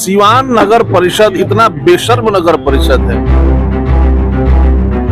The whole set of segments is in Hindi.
सिवान नगर परिषद इतना बेशर्म नगर परिषद है।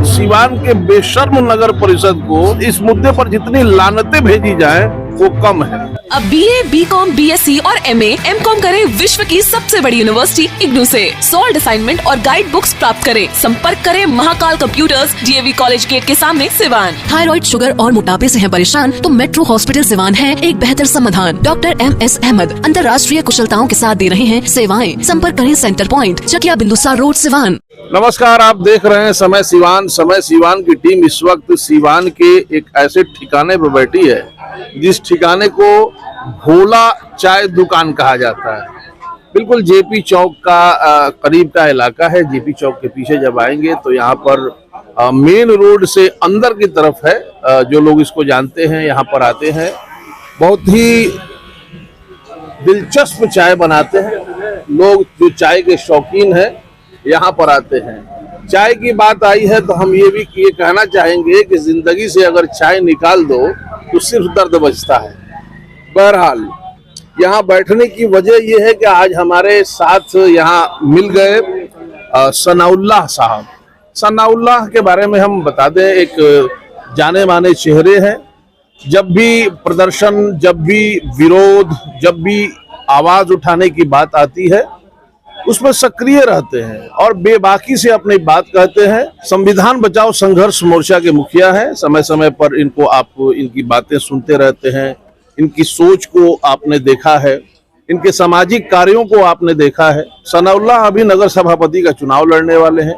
सिवान के बेशर्म नगर परिषद को इस मुद्दे पर जितनी लानतें भेजी जाए वो कम है। अब BA, BCom, BSc और MA, MCom करें विश्व की सबसे बड़ी यूनिवर्सिटी इग्नू से। सॉल्ड असाइनमेंट और गाइड बुक्स प्राप्त करें। संपर्क करें Mahakal computers, DAV college gate के सामने, सिवान। थायराइड, शुगर और मोटापे से हैं परेशान तो मेट्रो हॉस्पिटल सिवान है एक बेहतर समाधान। डॉक्टर MS अहमद अंतर्राष्ट्रीय कुशलताओं के साथ दे रहे हैं सेवाएं। संपर्क करें centre point, Chakia Bindusar road, Siwan. नमस्कार, आप देख रहे हैं समय सिवान। समय सिवान की टीम इस वक्त सिवान के एक ऐसे ठिकाने पर बैठी है जिस ठिकाने को भोला चाय दुकान कहा जाता है। बिल्कुल JP चौक का करीब का इलाका है। JP चौक के पीछे जब आएंगे तो यहाँ पर मेन रोड से अंदर की तरफ है। जो लोग इसको जानते हैं यहाँ पर आते हैं, बहुत ही दिलचस्प चाय बनाते हैं लोग। जो चाय के शौकीन हैं यहाँ पर आते हैं। चाय की बात आई है तो हम ये कहना चाहेंगे कि जिंदगी से अगर चाय निकाल दो तो सिर्फ दर्द बचता है। बहरहाल यहाँ बैठने की वजह यह है कि आज हमारे साथ यहाँ मिल गए सनाउल्लाह साहब। सनाउल्लाह के बारे में हम बता दें, एक जाने माने चेहरे हैं। जब भी प्रदर्शन, जब भी विरोध, जब भी आवाज उठाने की बात आती है उसमें सक्रिय रहते हैं और बेबाकी से अपनी बात कहते हैं। संविधान बचाओ संघर्ष मोर्चा के मुखिया हैं। समय समय पर इनकी बातें सुनते रहते हैं। इनकी सोच को आपने देखा है, इनके सामाजिक कार्यों को आपने देखा है। सनाउल्लाह अभी नगर सभापति का चुनाव लड़ने वाले हैं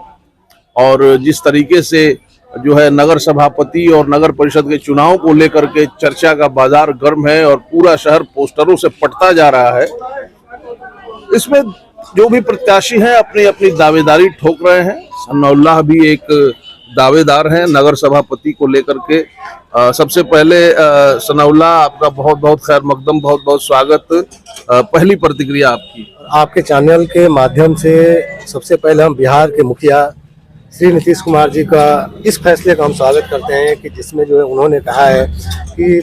और जिस तरीके से जो है नगर सभापति और नगर परिषद के चुनाव को लेकर के चर्चा का बाजार गर्म है और पूरा शहर पोस्टरों से पटता जा रहा है। इसमें जो भी प्रत्याशी हैं अपनी अपनी दावेदारी ठोक रहे हैं। सनाउल्लाह भी एक दावेदार हैं नगर सभापति को लेकर के। सबसे पहले सनाउल्लाह, आपका बहुत बहुत खैर मकदम, बहुत बहुत स्वागत। पहली प्रतिक्रिया आपकी। आपके चैनल के माध्यम से सबसे पहले हम बिहार के मुखिया श्री नीतीश कुमार जी का इस फैसले का हम स्वागत करते हैं कि जिसमें जो है उन्होंने कहा है कि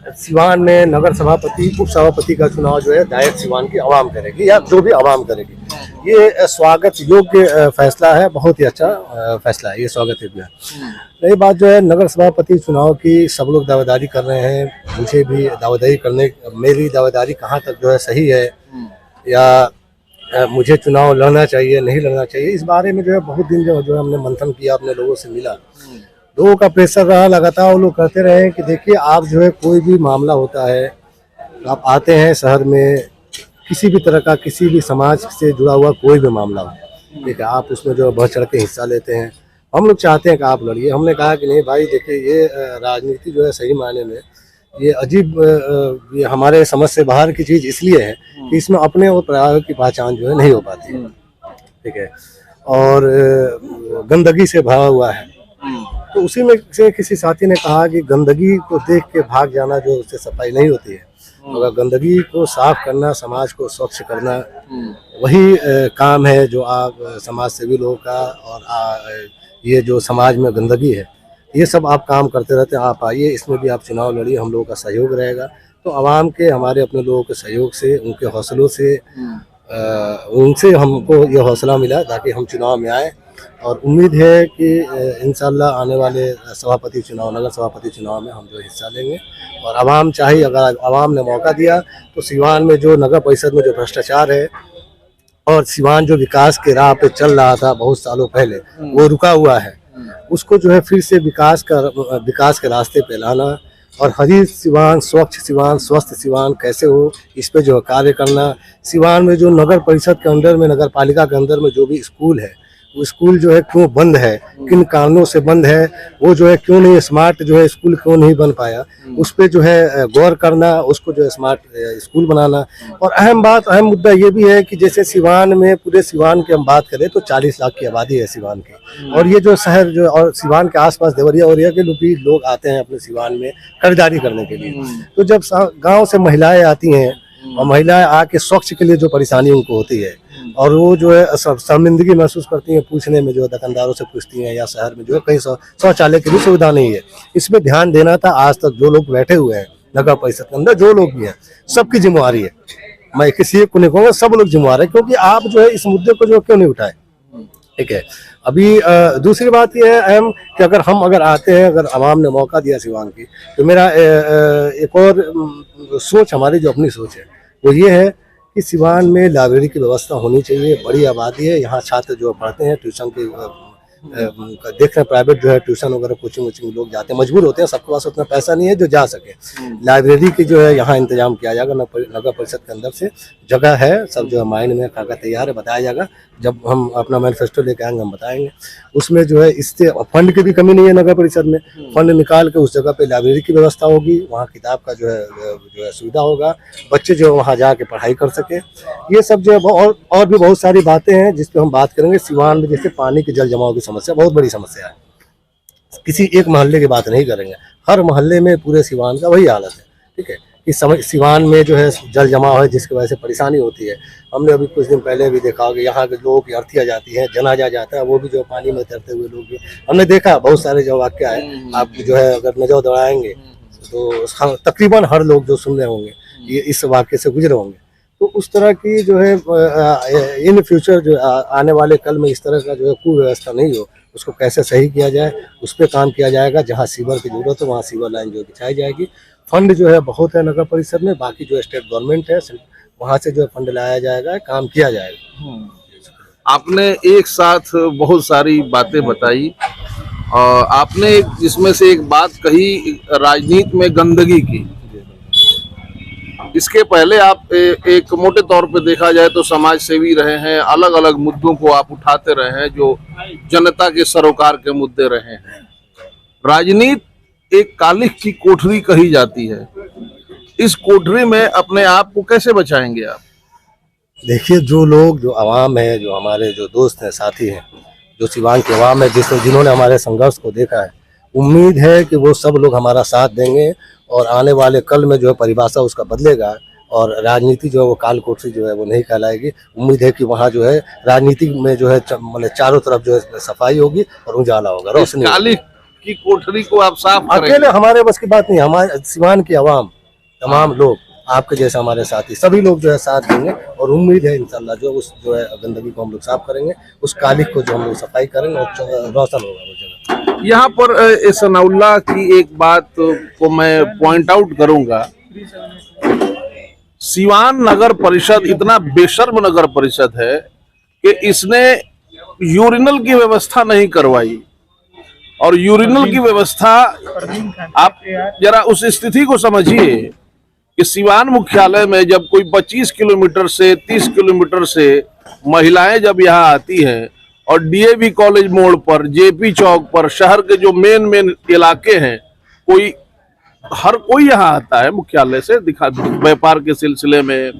सिवान में नगर सभापति, उप सभापति का चुनाव जो है डायरेक्ट सिवान की आवाम करेगी या जो भी आवाम करेगी। ये स्वागत योग्य फैसला है, बहुत ही अच्छा फैसला है, ये स्वागत योग्य है। रही बात जो है नगर सभापति चुनाव की, सब लोग दावेदारी कर रहे हैं। मुझे भी दावेदारी करने, मेरी दावेदारी कहाँ तक जो है सही है या मुझे चुनाव लड़ना चाहिए नहीं लड़ना चाहिए, इस बारे में जो है बहुत दिन जो है हमने मंथन किया, अपने लोगों से मिला। लोगों का प्रेशर रहा लगातार, वो लोग कहते रहे कि देखिए आप जो है कोई भी मामला होता है, आप आते हैं शहर में, किसी भी तरह का, किसी भी समाज से जुड़ा हुआ कोई भी मामला हो, ठीक है, आप उसमें जो बढ़ चढ़ के हिस्सा लेते हैं। हम लोग चाहते हैं कि आप लड़िए। हमने कहा कि नहीं भाई, देखिए ये राजनीति जो है सही मायने में ये अजीब, ये हमारे समझ से बाहर की चीज़ इसलिए है कि इसमें अपने और पराये की पहचान जो है नहीं हो पाती है, ठीक है, और गंदगी से भरा हुआ है। तो उसी में से किसी साथी ने कहा कि गंदगी को देख के भाग जाना जो उससे सफाई नहीं होती है। अगर गंदगी को साफ करना, समाज को स्वच्छ करना, वही काम है जो आप समाज सेवी लोगों का। और ये जो समाज में गंदगी है, ये सब आप काम करते रहते हैं। आप आइए, इसमें भी आप चुनाव लड़िए, हम लोगों का सहयोग रहेगा। तो आवाम के, हमारे अपने लोगों के सहयोग से, उनके हौसलों से, उनसे हमको ये हौसला मिला ताकि हम चुनाव में आए। और उम्मीद है कि इंशाल्लाह आने वाले सभापति चुनाव, नगर सभापति चुनाव में हम जो हिस्सा लेंगे। और आवाम चाहे, अगर आवाम ने मौका दिया तो सिवान में जो नगर परिषद में जो भ्रष्टाचार है और सिवान जो विकास के राह पे चल रहा था बहुत सालों पहले, वो रुका हुआ है, उसको जो है फिर से विकास के रास्ते पे लाना और हरित सिवान, स्वच्छ सिवान, स्वस्थ सिवान कैसे हो, इस पे जो है कार्य करना। सिवान में जो नगर परिषद के अंदर में, नगर पालिका के अंदर में जो भी स्कूल है, वो स्कूल जो है क्यों बंद है, किन कारणों से बंद है, वो जो है क्यों नहीं स्मार्ट जो है स्कूल क्यों नहीं बन पाया, उस पे जो है गौर करना, उसको जो है स्मार्ट स्कूल बनाना। और अहम मुद्दा ये भी है कि जैसे सिवान में, पूरे सिवान की हम बात करें तो 40 लाख की आबादी है सिवान की, और ये जो शहर जो, और सिवान के आसपास देवरिया और के भी लोग आते हैं अपने सिवान में खरीदारी करने के लिए। तो जब गाँव से महिलाएं आती हैं और महिलाएं आके स्वच्छ के लिए जो परेशानी उनको होती है, और वो जो है शर्मिंदगी महसूस करती हैं पूछने में, जो दुकानदारों से पूछती हैं, या शहर में जो है कहीं शौचालय की भी सुविधा नहीं है, इस पे ध्यान देना था। आज तक जो लोग बैठे हुए हैं नगर परिषद के अंदर, जो लोग भी हैं, सबकी जिम्मेवारी है। मैं किसी एक को नहीं कहूँगा, सब लोग जिम्मेवार है, क्योंकि आप जो है इस मुद्दे को जो क्यों नहीं उठाए। ठीक है, अभी दूसरी बात यह है अहम कि अगर आते हैं, अगर आवाम ने मौका दिया सिवान की, तो मेरा एक और सोच, हमारी जो अपनी सोच है वो ये है कि सिवान में लाइब्रेरी की व्यवस्था होनी चाहिए। बड़ी आबादी है, यहाँ छात्र जो पढ़ते हैं ट्यूशन के देख रहे हैं, प्राइवेट जो है ट्यूशन वगैरह कोचिंग वोचिंग लोग जाते हैं, मजबूर होते हैं, सबके पास उतना पैसा नहीं है जो जा सके। लाइब्रेरी की जो है यहाँ इंतजाम किया जाएगा, नगर परिषद के अंदर से जगह है, सब जो है माइंड में कागज तैयार है, बताया जाएगा। जब हम अपना मैनिफेस्टो लेके आएंगे हम बताएंगे। उसमें जो है इससे फंड की भी कमी नहीं है, नगर परिषद में फंड निकाल के उस जगह पे लाइब्रेरी की व्यवस्था होगी, वहाँ किताब का जो है सुविधा होगा, बच्चे जो है वहाँ जाके पढ़ाई कर सके। ये सब जो है और भी बहुत सारी बातें हैं जिस पे हम बात करेंगे। सिवान में जैसे पानी के जल जमाव की समस्या बहुत बड़ी समस्या है, किसी एक मोहल्ले की बात नहीं करेंगे, हर मोहल्ले में पूरे सिवान का वही हालत है। ठीक है, इस समय सिवान में जो है जल जमाव है जिसकी वजह से परेशानी होती है। हमने अभी कुछ दिन पहले भी देखा कि यहाँ के लोगों की अर्थियाँ जाती है, जनाजा जाता है, वो भी जो पानी में तैरते हुए लोग भी हमने देखा। बहुत सारे जो वाक्य है, आप जो है अगर नजर दौड़ाएंगे तो तकरीबन हर लोग जो सुन रहे होंगे ये इस वाक्य से गुजरे होंगे। तो उस तरह की जो है इन फ्यूचर जो आने वाले कल में इस तरह का जो है कुव्यवस्था नहीं हो, उसको कैसे सही किया जाए उस पर काम किया जाएगा। जहाँ सीवर की जरूरत है वहाँ सीवर लाइन जो बिछाई जाएगी। फंड जो है बहुत है नगर परिषद में, बाकी जो स्टेट गवर्नमेंट है वहाँ से जो है फंड लाया जाएगा, काम किया जाएगा। आपने एक साथ बहुत सारी बातें बताई और आपने जिसमें से एक बात कही राजनीति में गंदगी की। इसके पहले आप एक मोटे तौर पे देखा जाए तो समाज सेवी रहे हैं, अलग अलग मुद्दों को आप उठाते रहे हैं जो जनता के सरोकार के मुद्दे रहे हैं। राजनीति एक कालिख की कोठरी कही जाती है, इस कोठरी में अपने आप को कैसे बचाएंगे आप? देखिए, जो आवाम है, जो हमारे जो दोस्त हैं, साथी हैं, जो सिवान के आवाम है, जिन्होंने हमारे संघर्ष को देखा है, उम्मीद है कि वो सब लोग हमारा साथ देंगे और आने वाले कल में जो है परिभाषा उसका बदलेगा और राजनीति जो है वो काल कोठरी जो है वो नहीं कहलाएगी। उम्मीद है कि वहाँ जो है राजनीति में जो है मतलब चारों तरफ जो है सफाई होगी और उजाला होगा, रोशनी। काली की कोठरी को आप साफ करेंगे? अकेले हमारे बस की बात नहीं, हमारे सिवान की आवाम, तमाम लोग, आपके जैसे हमारे साथी, सभी लोग जो है साथ देंगे और उम्मीद है इंशाल्लाह जो उस जो है गंदगी को हम लोग साफ करेंगे, उस कालिख को जो हम लोग सफाई करेंगे और रोशन होगा वो जगह। यहाँ पर सनाउल्लाह की एक बात को मैं पॉइंट आउट करूंगा। सिवान नगर परिषद इतना बेशर्म नगर परिषद है कि इसने यूरिनल की व्यवस्था नहीं करवाई और यूरिनल की व्यवस्था, आप जरा उस स्थिति को समझिए कि सिवान मुख्यालय में जब कोई 25 किलोमीटर से 30 किलोमीटर से महिलाएं जब यहाँ आती हैं और डीएवी कॉलेज मोड़ पर, जेपी चौक पर, शहर के जो मेन इलाके हैं, हर कोई यहाँ आता है मुख्यालय से व्यापार के सिलसिले में,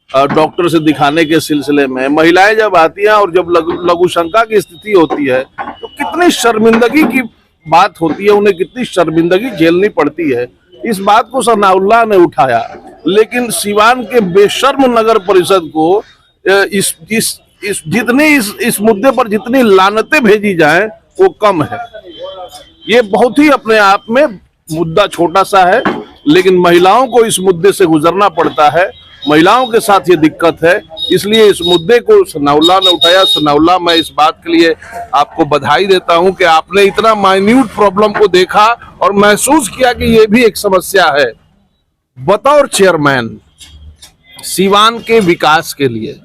डॉक्टर से दिखाने के सिलसिले में। महिलाएं जब आती हैं और जब लघु शंका की स्थिति होती है तो कितनी शर्मिंदगी की बात होती है, उन्हें कितनी शर्मिंदगी झेलनी पड़ती है। इस बात को सनाउल्लाह ने उठाया, लेकिन सिवान के बेशर्म नगर परिषद को इस मुद्दे पर जितनी लानतें भेजी जाएं वो कम है। ये बहुत ही अपने आप में मुद्दा छोटा सा है, लेकिन महिलाओं को इस मुद्दे से गुजरना पड़ता है, महिलाओं के साथ ये दिक्कत है, इसलिए इस मुद्दे को सनाउल्लाह ने उठाया। सनाउल्लाह, मैं इस बात के लिए आपको बधाई देता हूं कि आपने इतना माइन्यूट प्रॉब्लम को देखा और महसूस किया कि ये भी एक समस्या है। बतौर चेयरमैन सिवान के विकास के लिए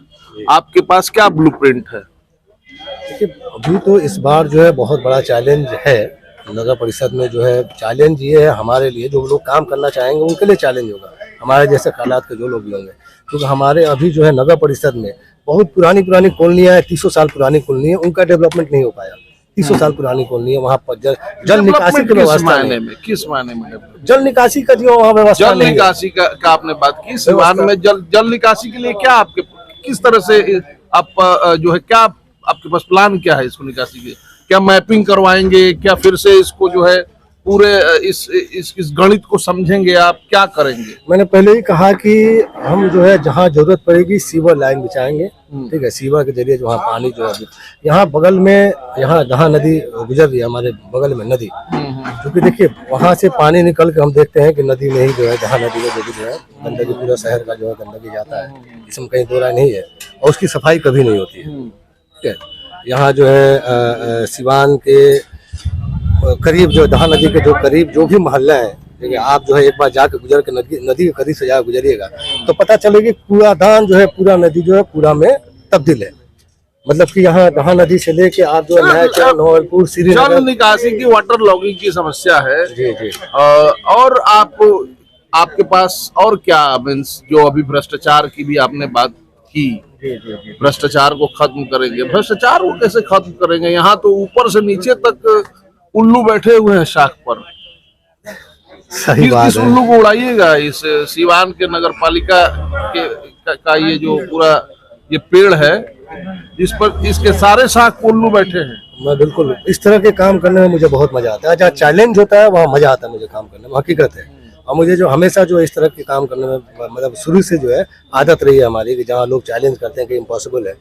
आपके पास क्या ब्लूप्रिंट है? देखिए, अभी तो इस बार जो है बहुत बड़ा चैलेंज है नगर परिषद में। जो है चैलेंज ये है हमारे लिए, जो लोग काम करना चाहेंगे उनके लिए चैलेंज होगा, हमारे जैसे हालात के जो लोग भी होंगे, क्योंकि हमारे अभी जो है नगर परिषद में बहुत पुरानी कॉलोनियाँ हैं, 300 साल पुरानी कॉलोनी है, उनका डेवलपमेंट नहीं हो पाया। 300 साल पुरानी कॉलोनी है, वहाँ पर जल निकासी की व्यवस्था किस मायने में जल निकासी का जो वहाँ व्यवस्था, जल निकासी का आपने बात की। सिवान में जल निकासी के लिए क्या आपके किस तरह से आप जो है, क्या आपके पास प्लान क्या है इसको निकासी के? क्या मैपिंग करवाएंगे, क्या फिर से इसको जो है पूरे इस गणित को समझेंगे, आप क्या करेंगे? मैंने पहले ही कहा कि हम जो है जहाँ जरूरत पड़ेगी सीवर लाइन बिछाएंगे। ठीक है, सीवर के जरिए जो वहाँ पानी जो है यहाँ बगल में, यहाँ जहाँ नदी गुजर रही है, हमारे बगल में नदी, क्योंकि देखिए वहाँ से पानी निकल के हम देखते हैं कि नदी में ही जो है, जहाँ नदी में जो है गंदगी, पूरा शहर का जो है गंदगी जाता है, इसमें कहीं दो राय नहीं है, और उसकी सफाई कभी नहीं होती है। ठीक है, यहाँ जो है सिवान के करीब जो दहा नदी के जो करीब जो भी मोहल्ले हैं, देखिए आप जो है एक बार जाकर गुजर के नदी के करीब से जाकर गुजरिएगा तो पता चलेगी कूड़ादान जो है पूरा नदी जो है पूरा में तब्दील है। मतलब कि यहाँ दहा नदी से लेके आप जो है नौलपुर, श्रीनगर, जल निकासी की, वाटर लॉगिंग की समस्या है। जी जी। और आपके पास और क्या मीन्स, जो अभी भ्रष्टाचार की भी आपने बात की, भ्रष्टाचार को खत्म करेंगे, भ्रष्टाचार को कैसे खत्म करेंगे? यहाँ तो ऊपर से नीचे तक उल्लू बैठे हुए हैं शाख पर। सही बात किस है। उल्लू को उड़ाइएगा? इस सिवान के नगर पालिका का ये जो पूरा ये पेड़ है, जिस पर इसके सारे शाख उल्लू बैठे हैं। मैं बिल्कुल इस तरह के काम करने में मुझे बहुत मजा आता है। जहाँ चैलेंज होता है वहाँ मजा आता है मुझे काम करने में, हकीकत है। और मुझे जो हमेशा जो इस तरह के काम करने में मतलब शुरू से जो है आदत रही है हमारी, कि जहाँ लोग चैलेंज करते हैं कि इम्पॉसिबल है,